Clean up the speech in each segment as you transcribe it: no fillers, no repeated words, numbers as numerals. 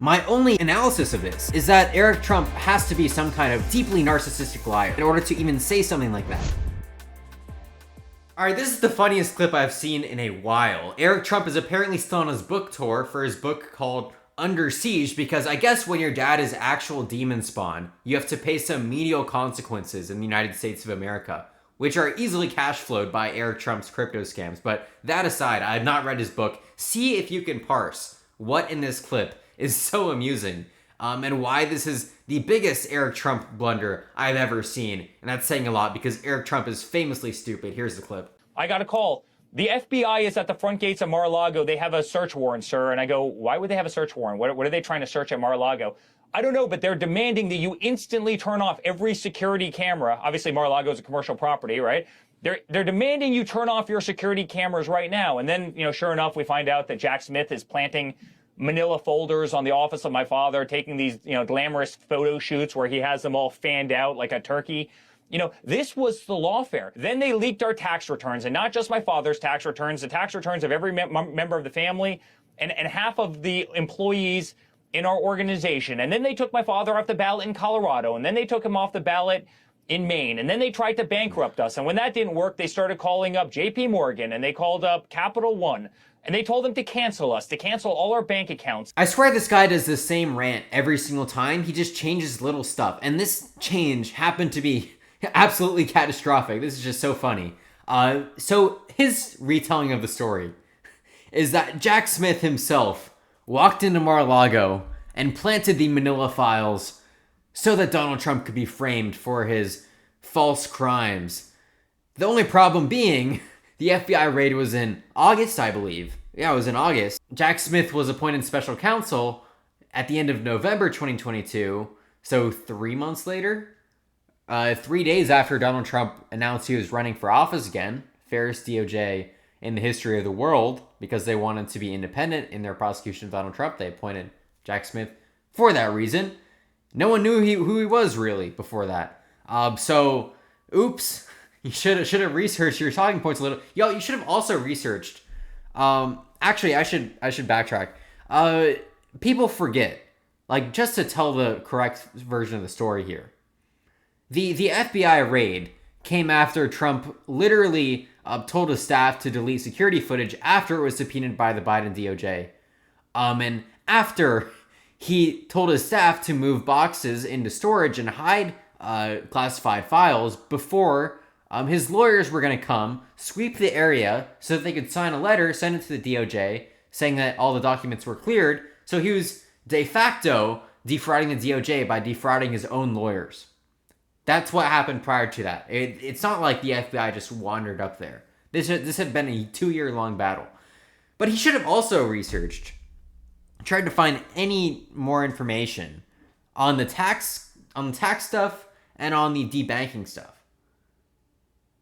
My only analysis of this is that Eric Trump has to be some kind of deeply narcissistic liar in order to even say something like that. Alright, this is the funniest clip I've seen in a while. Eric Trump is apparently still on his book tour for his book called Under Siege, because I guess when your dad is actual demon spawn, you have to pay some menial consequences in the United States of America, which are easily cash flowed by Eric Trump's crypto scams. But that aside, I have not read his book. See if you can parse what in this clip is so amusing, and why this is the biggest Eric Trump blunder I've ever seen. And that's saying a lot because Eric Trump is famously stupid. Here's the clip. I got a call. The FBI is at the front gates of Mar-a-Lago. They have a search warrant, sir. And I go, why would they have a search warrant? What are they trying to search at Mar-a-Lago? I don't know, but they're demanding that you instantly turn off every security camera. Obviously, Mar-a-Lago is a commercial property, right? They're demanding you turn off your security cameras right now. And then, sure enough, we find out that Jack Smith is planting manila folders on the office of my father, taking these, glamorous photo shoots where he has them all fanned out like a turkey. This was the lawfare. Then they leaked our tax returns, and not just my father's tax returns, the tax returns of every member of the family and half of the employees in our organization. And then they took my father off the ballot in Colorado, and then they took him off the ballot in Maine, and then they tried to bankrupt us. And when that didn't work, they started calling up JP Morgan, and they called up Capital One, and they told them to cancel us, to cancel all our bank accounts. I swear this guy does the same rant every single time. He just changes little stuff. And this change happened to be absolutely catastrophic. This is just so funny. So his retelling of the story is that Jack Smith himself walked into Mar-a-Lago and planted the Manila files so that Donald Trump could be framed for his false crimes. The only problem being, the FBI raid was in August, I believe. Yeah, it was in August. Jack Smith was appointed special counsel at the end of November 2022, so 3 months later. 3 days after Donald Trump announced he was running for office again, fairest DOJ in the history of the world, because they wanted to be independent in their prosecution of Donald Trump. They appointed Jack Smith for that reason. No one knew who he was really before that. So, oops. You should have researched your talking points a little. Yo, you should have also researched. Actually, I should backtrack. People forget, just to tell the correct version of the story here. The FBI raid came after Trump literally told his staff to delete security footage after it was subpoenaed by the Biden DOJ. And after he told his staff to move boxes into storage and hide classified files before his lawyers were going to come, sweep the area so that they could sign a letter, send it to the DOJ, saying that all the documents were cleared. So he was de facto defrauding the DOJ by defrauding his own lawyers. That's what happened prior to that. It's not like the FBI just wandered up there. This had been a 2-year-long battle. But he should have also researched, tried to find any more information on the tax stuff and on the debanking stuff.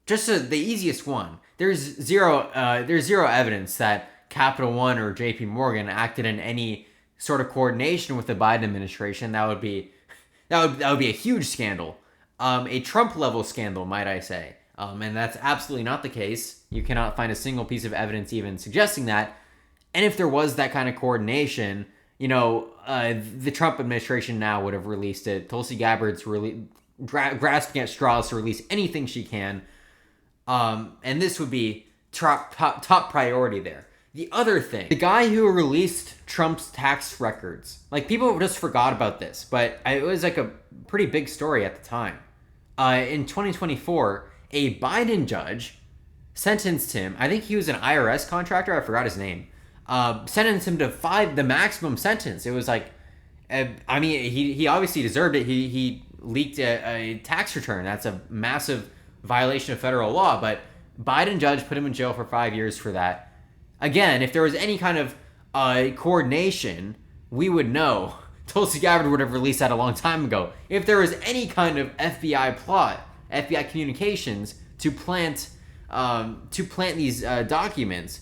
Just the easiest one. There's zero evidence that Capital One or JP Morgan acted in any sort of coordination with the Biden administration. That would be a huge scandal. A Trump level scandal, might I say. And that's absolutely not the case. You cannot find a single piece of evidence even suggesting that. And if there was that kind of coordination, the Trump administration now would have released it. Tulsi Gabbard's grasping at straws to release anything she can. And this would be top priority there. The other thing, the guy who released Trump's tax records, people just forgot about this, but it was a pretty big story at the time. In 2024, a Biden judge sentenced him, I think he was an IRS contractor, I forgot his name, sentenced him to the maximum sentence. It was he obviously deserved it. He leaked a tax return. That's a massive violation of federal law, but Biden judge put him in jail for 5 years for that. Again, if there was any kind of coordination, we would know. Tulsi Gabbard would have released that a long time ago. If there was any kind of FBI plot, FBI communications to plant these documents,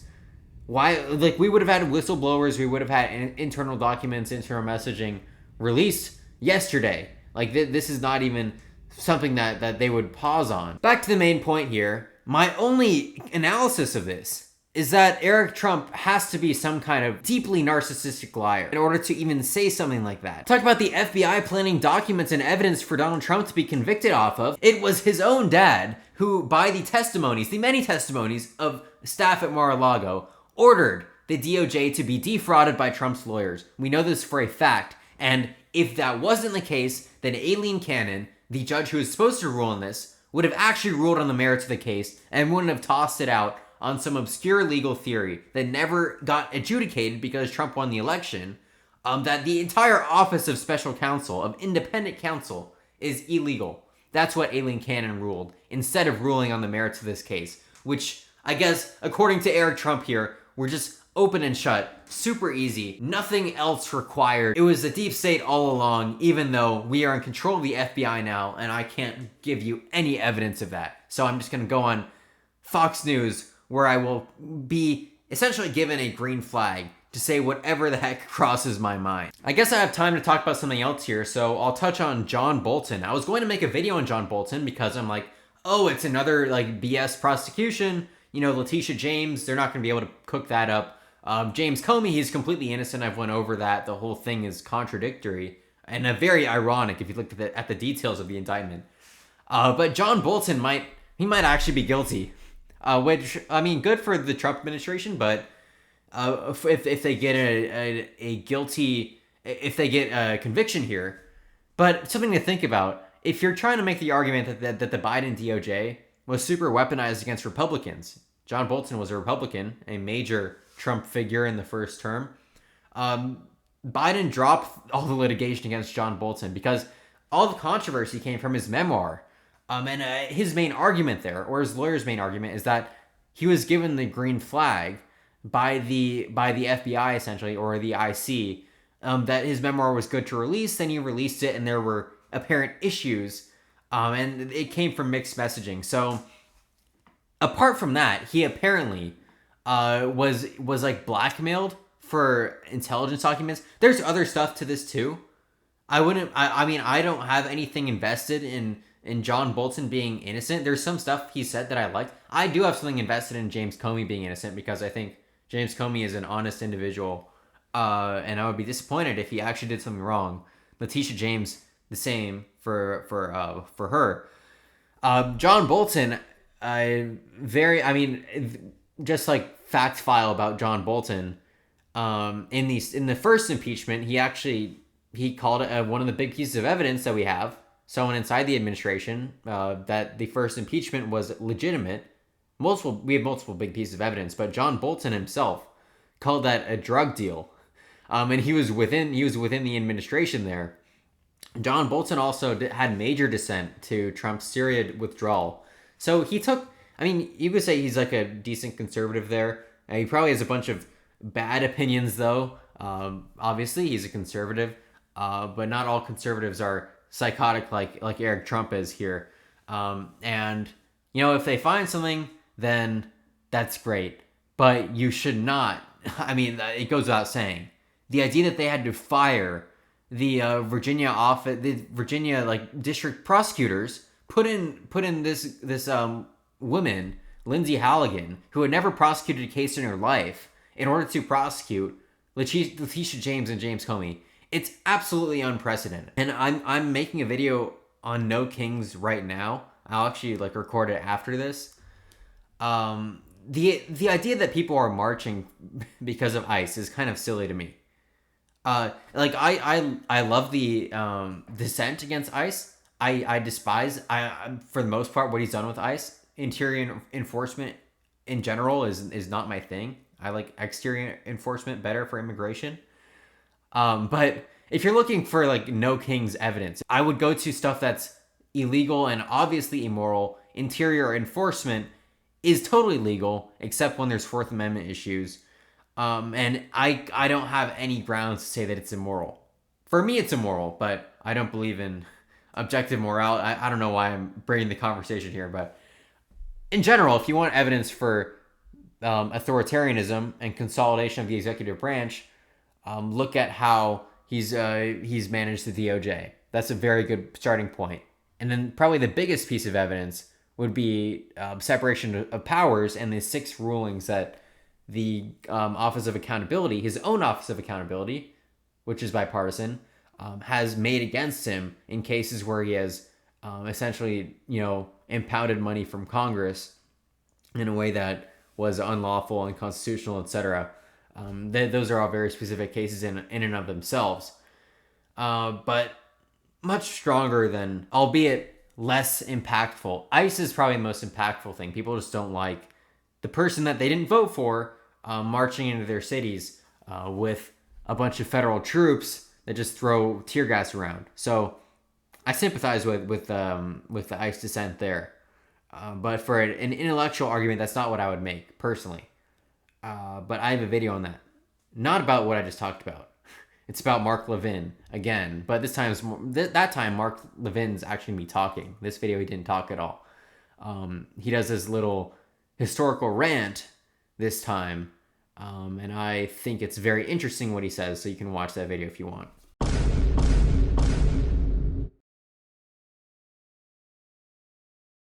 why? We would have had whistleblowers, we would have had internal documents, internal messaging released yesterday. This is not even something that they would pause on. Back to the main point here. My only analysis of this is that Eric Trump has to be some kind of deeply narcissistic liar in order to even say something like that. Talk about the FBI planning documents and evidence for Donald Trump to be convicted off of. It was his own dad who, by the testimonies, the many testimonies of staff at Mar-a-Lago, ordered the DOJ to be defrauded by Trump's lawyers. We know this for a fact. And if that wasn't the case, then Aileen Cannon, the judge who was supposed to rule on this, would have actually ruled on the merits of the case and wouldn't have tossed it out on some obscure legal theory that never got adjudicated because Trump won the election, that the entire office of special counsel, of independent counsel, is illegal. That's what Aileen Cannon ruled, instead of ruling on the merits of this case, which I guess, according to Eric Trump here, were just open and shut, super easy, nothing else required. It was the deep state all along, even though we are in control of the FBI now, and I can't give you any evidence of that. So I'm just gonna go on Fox News, where I will be essentially given a green flag to say whatever the heck crosses my mind. I guess I have time to talk about something else here, so I'll touch on John Bolton. I was going to make a video on John Bolton because I'm like, oh, it's another like BS prosecution. You know, Letitia James, they're not going to be able to cook that up. James Comey, he's completely innocent. I've went over that. The whole thing is contradictory and very ironic if you look at the details of the indictment. But John Bolton might actually be guilty. Which, I mean, good for the Trump administration, but if they get a conviction here. But something to think about, if you're trying to make the argument that the Biden DOJ was super weaponized against Republicans, John Bolton was a Republican, a major Trump figure in the first term. Biden dropped all the litigation against John Bolton because all the controversy came from his memoir. And his main argument there, or his lawyer's main argument, is that he was given the green flag by the FBI essentially, or the IC, that his memoir was good to release. Then he released it, and there were apparent issues, and it came from mixed messaging. So, apart from that, he apparently was like blackmailed for intelligence documents. There's other stuff to this too. I mean, I don't have anything invested in John Bolton being innocent. There's some stuff he said that I liked. I do have something invested in James Comey being innocent because I think James Comey is an honest individual, and I would be disappointed if he actually did something wrong. Letitia James, the same for her. John Bolton, just like fact file about John Bolton. In the first impeachment, he called it one of the big pieces of evidence that we have. Someone inside the administration that the first impeachment was legitimate. We have multiple big pieces of evidence, but John Bolton himself called that a drug deal, and he was within the administration there. John Bolton also had major dissent to Trump's Syria withdrawal, so he took. I mean, you could say he's like a decent conservative there. He probably has a bunch of bad opinions, though. Obviously, he's a conservative, but not all conservatives are psychotic like Eric Trump is here. And, you know, if they find something, then that's great. But you should not, I mean, it goes without saying. The idea that they had to fire the Virginia like district prosecutors, put in this woman, Lindsay Halligan, who had never prosecuted a case in her life, in order to prosecute Letitia James and James Comey. It's absolutely unprecedented. And I'm making a video on No Kings right now. I'll actually like record it after this. The idea that people are marching because of ICE is kind of silly to me. Like I love the dissent against ICE. I despise for the most part what he's done with ICE. Interior enforcement in general is not my thing. I like exterior enforcement better for immigration. But if you're looking for like No Kings evidence, I would go to stuff that's illegal and obviously immoral. Interior enforcement is totally legal, except when there's Fourth Amendment issues. And I don't have any grounds to say that it's immoral. For me, it's immoral, but I don't believe in objective morality. I don't know why I'm bringing the conversation here, but in general, if you want evidence for authoritarianism and consolidation of the executive branch, look at how he's managed the DOJ. That's a very good starting point. And then probably the biggest piece of evidence would be separation of powers and the 6 rulings that the Office of Accountability, his own Office of Accountability, which is bipartisan, has made against him in cases where he has essentially, impounded money from Congress in a way that was unlawful, unconstitutional, etc. Those are all very specific cases in and of themselves, but much stronger than, albeit less impactful. ICE is probably the most impactful thing. People just don't like the person that they didn't vote for marching into their cities with a bunch of federal troops that just throw tear gas around. So I sympathize with the ICE dissent there. But for an intellectual argument, that's not what I would make personally. But I have a video on that. Not about what I just talked about. It's about Mark Levin again. But that time, Mark Levin's actually me talking. This video, he didn't talk at all. He does this little historical rant this time. And I think it's very interesting what he says. So you can watch that video if you want.